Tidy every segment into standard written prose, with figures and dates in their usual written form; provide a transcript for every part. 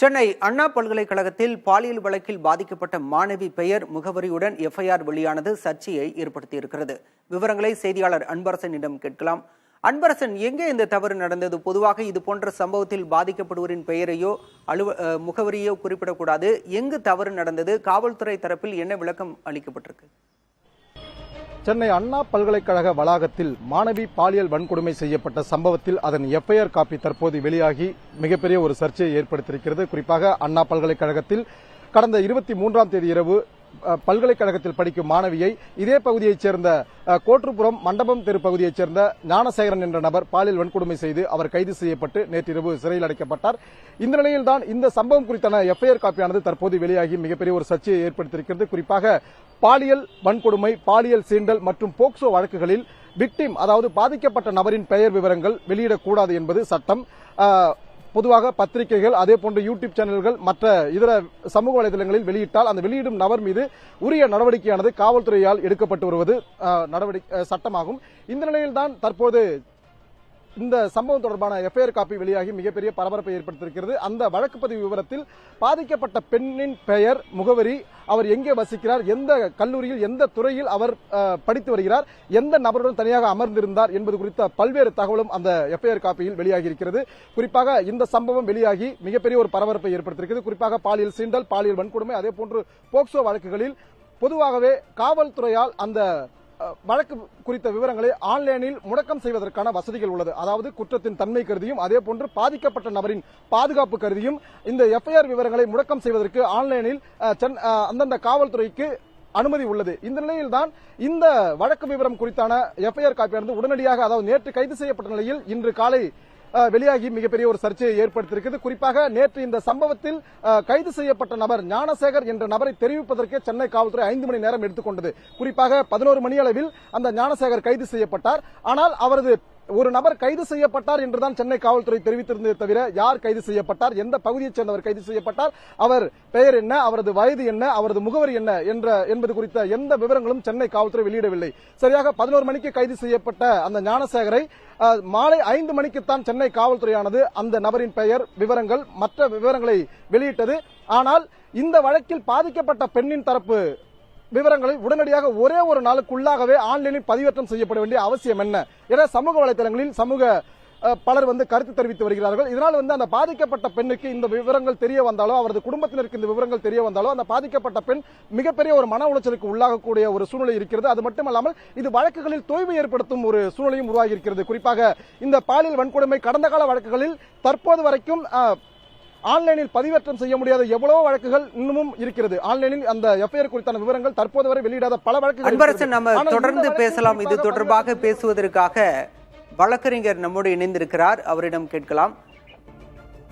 சென்னை அண்ணா பல்கலைக்கழகத்தில் பாலியல் வழக்கில் பாதிக்கப்பட்ட மாணவி பெயர் முகவரியுடன் எஃப்ஐஆர் வெளியானது சர்ச்சையை ஏற்படுத்தியிருக்கிறது. விவரங்களை செய்தியாளர் அன்பரசனிடம் கேட்கலாம். அன்பரசன், எங்கே இந்த தவறு நடந்தது? பொதுவாக இது போன்ற சம்பவத்தில் பாதிக்கப்படுவோரின் பெயரையோ முகவரியோ குறிப்பிடக்கூடாது. எங்கு தவறு நடந்தது? காவல்துறை தரப்பில் என்ன விளக்கம் அளிக்கப்பட்டிருக்கு? சென்னை அண்ணா பல்கலைக்கழக வளாகத்தில் மாணவி பாலியல் வன்கொடுமை செய்யப்பட்ட சம்பவத்தில் அதன் எஃப்ஐஆர் காப்பி தற்போது வெளியாகி மிகப்பெரிய ஒரு சர்ச்சையை ஏற்படுத்தியிருக்கிறது. குறிப்பாக அண்ணா பல்கலைக்கழகத்தில் கடந்த 23ஆம் தேதி இரவு பல்கலைக்கழகத்தில் படிக்கும் மாணவியை இதே பகுதியைச் சேர்ந்த கோற்றுப்புறம் மண்டபம் தெரு பகுதியைச் சேர்ந்த ஞானசேகரன் என்ற நபர் பாலியல் வன்கொடுமை செய்து அவர் கைது செய்யப்பட்டு நேற்றிரவு சிறையில் அடைக்கப்பட்டார். இந்த நிலையில்தான் இந்த சம்பவம் குறித்தான எஃப்ஐஆர் காப்பியானது தற்போது வெளியாகி மிகப்பெரிய ஒரு சர்ச்சையை ஏற்படுத்தியிருக்கிறது. குறிப்பாக பாலியல் வன்கொடுமை, பாலியல் சீண்டல் மற்றும் போக்சோ வழக்குகளில் விக்டிம், அதாவது பாதிக்கப்பட்ட நபரின் பெயர் விவரங்கள் வெளியிடக்கூடாது என்பது சட்டம். பொதுவாக பத்திரிகைகள், அதே போன்ற யூடியூப் சேனல்கள், மற்ற இதர சமூக வலைதளங்களில் வெளியிட்டால் அந்த வெளியிடும் நபர் மீது உரிய நடவடிக்கையானது காவல்துறையால் எடுக்கப்பட்டு வருவது சட்டமாகும். இந்த நிலையில்தான் தற்போது இந்த சம்பவம் தொடர்பான எஃப்ஐஆர் காப்பி வெளியாகி மிகப்பெரிய பரபரப்பை ஏற்படுத்தியிருக்கிறது. அந்த வழக்கு பதிவு விவரத்தில் பாதிக்கப்பட்ட பெண்ணின் பெயர், முகவரி, அவர் எங்கே வசிக்கிறார், எந்த கல்லூரியில் எந்த துறையில் அவர் படித்து வருகிறார், எந்த நபருடன் தனியாக அமர்ந்திருந்தார் என்பது குறித்த பல்வேறு தகவலும் அந்த எஃப்ஐஆர் காப்பியில் வெளியாகி இருக்கிறது. குறிப்பாக இந்த சம்பவம் வெளியாகி மிகப்பெரிய ஒரு பரபரப்பை ஏற்படுத்தியிருக்கிறது. குறிப்பாக பாலியல் சீண்டல், பாலியல் வன்கொடுமை, அதே போன்று போக்சோ வழக்குகளில் பொதுவாகவே காவல்துறையால் அந்த வழக்கு குறித்த விவரங்களை ஆன்லைனில் முடக்கம் செய்வதற்கான வசதிகள் உள்ளது. அதாவது குற்றத்தின் தன்மை கருதியும் அதே போன்று பாதிக்கப்பட்ட நபரின் பாதுகாப்பு கருதியும் இந்த எஃப்ஐஆர் விவரங்களை முடக்கம் செய்வதற்கு ஆன்லைனில் அந்தந்த காவல்துறைக்கு அனுமதி உள்ளது. இந்த நிலையில்தான் இந்த வழக்கு விவரம் குறித்தான எஃப்ஐஆர் காப்பியானது உடனடியாக, அதாவது நேற்று கைது செய்யப்பட்ட நிலையில் இன்று காலை வெளியாகி மிகப்பெரிய ஒரு சர்ச்சையை ஏற்படுத்தியிருக்கிறது. குறிப்பாக நேற்று இந்த சம்பவத்தில் கைது செய்யப்பட்ட நபர் ஞானசேகர் என்ற நபரை தெரிவிப்பதற்கு சென்னை காவல்துறை 5 மணி நேரம் எடுத்துக்கொண்டது. குறிப்பாக 11 மணி அளவில் அந்த ஞானசேகர் கைது செய்யப்பட்டார். ஆனால் அவரது ஒரு நபர் கைது செய்யப்பட்டார் என்றுதான் சென்னை காவல்துறை தெரிவித்திருந்ததை தவிர யார் கைது செய்யப்பட்டார், எந்த பகுதியைச் சேர்ந்தவர் கைது செய்யப்பட்டார், அவர் பெயர் என்ன, அவரது வயது என்ன, அவரது முகவரி என்ன என்பது குறித்த எந்த விவரங்களும் சென்னை காவல்துறை வெளியிடவில்லை. சரியாக 11 மணிக்கு கைது செய்யப்பட்ட அந்த ஞானசேகரை மாலை 5 மணிக்குத்தான் சென்னை காவல்துறையானது அந்த நபரின் பெயர், விவரங்கள், மற்ற விவரங்களை வெளியிட்டது. ஆனால் இந்த வழக்கில் பாதிக்கப்பட்ட பெண்ணின் தரப்பு விவரங்களை உடனடியாக ஒரே ஒரு நாளுக்குள்ளாகவே ஆன்லைனில் பதிவேற்றம் செய்யப்பட வேண்டிய அவசியம் என்ன என சமூக வலைதளங்களில் பலர் கருத்து தெரிவித்து வருகிறார்கள். இதனால் அந்த பாதிக்கப்பட்ட பெண்ணுக்கு இந்த விவரங்கள் தெரிய வந்தாலோ, அவரது குடும்பத்தினருக்கு இந்த விவரங்கள் தெரிய வந்தாலோ அந்த பாதிக்கப்பட்ட பெண் மிகப்பெரிய ஒரு மன உளைச்சலுக்கு உள்ளாகக்கூடிய ஒரு சூழ்நிலை இருக்கிறது. அது மட்டுமல்லாமல் இது வழக்குகளில் தொய்வு ஏற்படுத்தும் ஒரு சூழ்நிலையும் உருவாகி இருக்கிறது. குறிப்பாக இந்த பாலியல் வன்கொடுமை கடந்த கால வழக்குகளில் தற்போது வரைக்கும் ஆன்லைனில் பதிவேற்றம் செய்ய முடியாத எவ்வளவு வழக்குகள் இன்னமும் இருக்கிறது. ஆன்லைனில் அந்த எஃப்ஐஆர் குறித்தான விவரங்கள் தற்போது வரை வெளியிடாத பல வழக்குகள். அன்பரசன், நம்ம தொடர்ந்து பேசலாம். இது தொடர்பாக பேசுவதற்காக வழக்கறிஞர் நம்மோடு இணைந்திருக்கிறார், அவரிடம் கேட்கலாம்.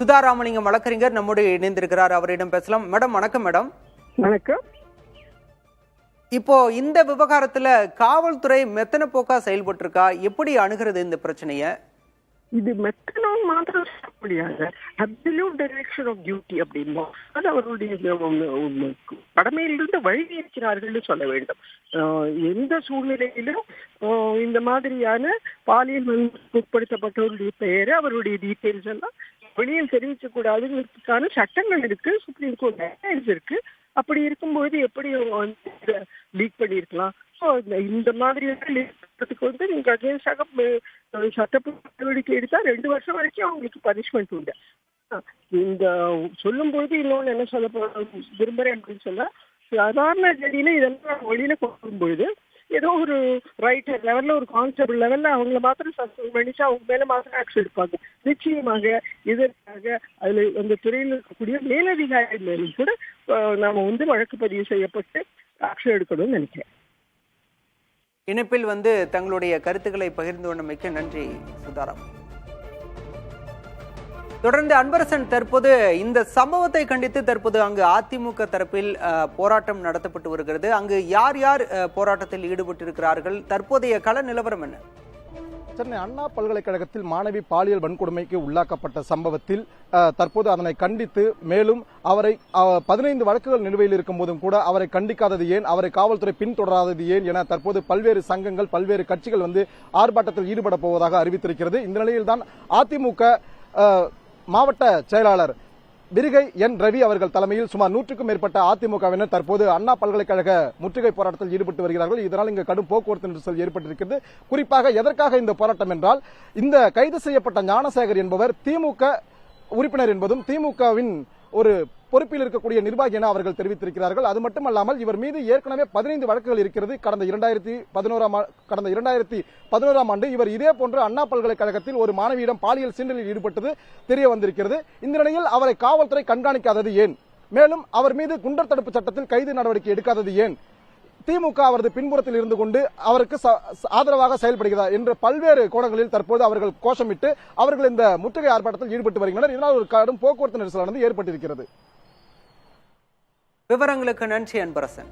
சுதாராமலிங்கம் வழக்கறிஞர் நம்மோடு இணைந்திருக்கிறார், அவரிடம் பேசலாம். மேடம், வணக்கம். மேடம், வணக்கம். இப்போ இந்த விவகாரத்துல காவல்துறை மெத்தன போக்கா செயல்பட்டு இருக்கா? எப்படி அணுகிறது இந்த பிரச்சனைய? இது மெத்தனம் மாத்திரம் முடியாது, அப்சல்யூட் டைரக்ஷன் ஆஃப் டியூட்டி அப்படின்னா அது அவருடைய கடமையிலிருந்து வழிநீக்கிறார்கள் சொல்ல வேண்டும். எந்த சூழ்நிலையிலும் இந்த மாதிரியான பாலியல் உட்படுத்தப்பட்டவருடைய பெயர், அவருடைய டீட்டெயில்ஸ் எல்லாம் வெளியில் தெரிவிக்க கூடாதுங்கிறதுக்கான சட்டங்கள் இருக்கு, சுப்ரீம் கோர்ட் கைட்லைன்ஸ் இருக்கு. அப்படி இருக்கும்போது எப்படி லீக் பண்ணிருக்கலாம்? இந்த மாதிரி நீங்க அகேன்ஸ்டாக சட்டப்பூர்வ நடவடிக்கை எடுத்தா 2 வருஷம் வரைக்கும் அவங்களுக்கு பனிஷ்மெண்ட் உண்டு. இந்த சொல்லும்போது இன்னொன்னு என்ன சொல்ல விரும்புறேன் அப்படின்னு சொன்னா, சாதாரண கதியில இதெல்லாம் வெளியில கொண்டு பொழுது ஏதோ ஒரு ரைட்டர் லெவல்ல, ஒரு கான்ஸ்டபிள் லெவல்ல அவங்கள மாத்திரம் சஸ்பெண்ட் பண்ணிச்சு அவங்க மேல மாத்திரம் ஆக்ஷன் எடுப்பாங்க. நிச்சயமாக இதற்காக அதுல அந்த துறையில் இருக்கக்கூடிய மேலதிகாரி மேலும் கூட நாம வழக்கு பதிவு செய்யப்பட்டு ஆக்ஷன் எடுக்கணும்னு நினைக்கிறேன். இணைப்பில் தங்களுடைய கருத்துக்களை பகிர்ந்து கொண்டமைக்கு நன்றி சுதாராம். தொடர்ந்து அன்பரசன், தற்போது இந்த சம்பவத்தை கண்டித்து தற்போது அங்கு அதிமுக தரப்பில் போராட்டம் நடத்தப்பட்டு வருகிறது. அங்கு யார் யார் போராட்டத்தில் ஈடுபட்டிருக்கிறார்கள்? தற்போதைய கள நிலவரம் என்ன? சென்னை அண்ணா பல்கலைக்கழகத்தில் மாணவி பாலியல் வன்கொடுமைக்கு உள்ளாக்கப்பட்ட சம்பவத்தில் தற்போது அதனை கண்டித்து, மேலும் அவரை 15 வழக்குகள் நிலுவையில் இருக்கும் போதும் கூட அவரை கண்டிக்காதது ஏன், அவரை காவல்துறை பின்தொடராதது ஏன் என தற்போது பல்வேறு சங்கங்கள், பல்வேறு கட்சிகள் ஆர்ப்பாட்டத்தில் ஈடுபட போவதாக அறிவித்திருக்கிறது. இந்த நிலையில்தான் அதிமுக மாவட்ட செயலாளர் விரிகை என் ரவி அவர்கள் தலைமையில் சுமார் 100க்கும் மேற்பட்ட அதிமுகவினர் தற்போது அண்ணா பல்கலைக்கழக முற்றுகை போராட்டத்தில் ஈடுபட்டு வருகிறார்கள். இதனால் இங்கு கடும் போக்குவரத்து நெரிசல் ஏற்பட்டிருக்கிறது. குறிப்பாக எதற்காக இந்த போராட்டம் என்றால், இந்த கைது செய்யப்பட்ட ஞானசேகர் என்பவர் திமுக உறுப்பினர் என்பதும் திமுகவின் ஒரு பொறுப்பில் இருக்கக்கூடிய நிர்வாகி என அவர்கள் தெரிவித்திருக்கிறார்கள். அது மட்டுமல்லாமல் இவர் மீது ஏற்கனவே 15 வழக்குகள் இருக்கிறது. கடந்த 2011ஆம் ஆண்டு இவர் இதே போன்று அண்ணா பல்கலைக்கழகத்தில் ஒரு மாணவியிடம் பாலியல் சீண்டலில் ஈடுபட்டது தெரிய வந்திருக்கிறது. இந்த நிலையில் அவரை காவல்துறை கண்காணிக்காதது ஏன்? மேலும் அவர் மீது குண்டர் தடுப்பு சட்டத்தில் கைது நடவடிக்கை எடுக்காதது ஏன்? திமுக அவரது பின்புறத்தில் இருந்து கொண்டு அவருக்கு ஆதரவாக செயல்படுகிறார் என்ற பல்வேறு கோணங்களில் தற்போது அவர்கள் கோஷமிட்டு அவர்கள் இந்த முற்றுகை ஆர்ப்பாட்டத்தில் ஈடுபட்டு வருகின்றனர். இதனால் ஒரு கடும் போக்குவரத்து நெரிசலானது ஏற்பட்டிருக்கிறது. விவரங்களுக்கு நன்றி அன்பரசன்.